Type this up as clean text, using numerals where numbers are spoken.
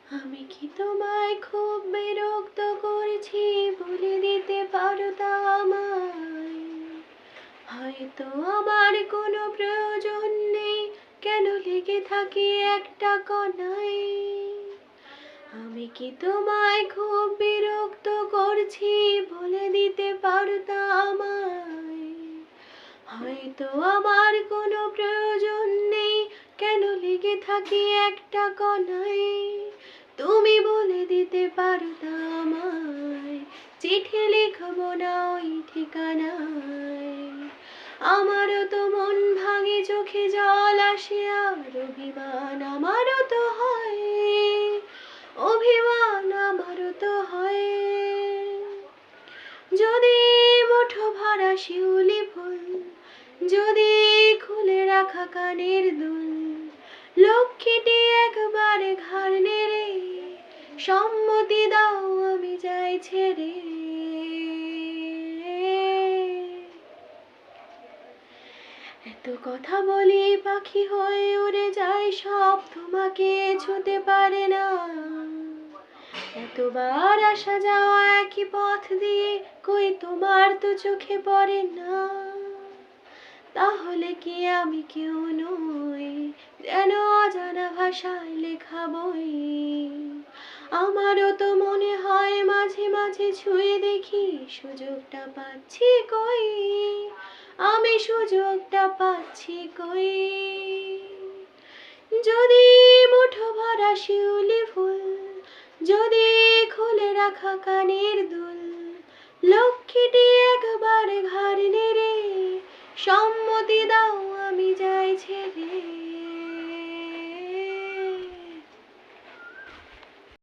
আমি কি তোমায় খুব বিরক্ত করেছি বলে দিতে পারো তা আমায়? হয়তো আমার কোনো প্রয়োজন নেই, কেন লেগে থাকি একটা কণায়? আমি কি তোমায় খুব বিরক্ত করছি বলে দিতে পারো তা আমায়? হয়তো আমার কোনো প্রয়োজন নেই, কেন লেগে থাকি একটা কণায়? তুমি বলে দিতে পারো তা আমায়, চিঠি লিখবো না ওই ঠিকানায়। আমারও তো মন ভাঙে, চোখে জল আসে, আর অভিমান আমারও তো হয়, অভিমান আমারও তো হয়। যদি মুঠো ভরা শিউলি ফুল, যদি খুলে রাখা কানের দুল, লক্ষ্মীটি একবার ঘাড় নেড়ে সম্মতি দাও আমি যাই ছেড়ে। এত কথা বলি পাখি হয়ে উড়ে যায়, সব তোমাকে ছুতে পারে না। এতবার আসা যাওয়া একই পথ দিয়ে, কই তোমার তো চোখে পড়ে না। তাহলে কি আমি কেউ নই, যেন অজানা ভাষায় লেখা বই? আমারও তো মনে হয় মাঝে মাঝে ছুঁয়ে দেখি, সুযোগটা পাচ্ছি কই, আমি সুযোগটা পাচ্ছি কই? যদি মুঠো ভরা শিউলি ফুল, যদি খুলে রাখা কানের দুল, লক্ষ্মীটি একবার ঘাড় নেড়ে সম্মতি দাও আমি যাই ছেড়ে।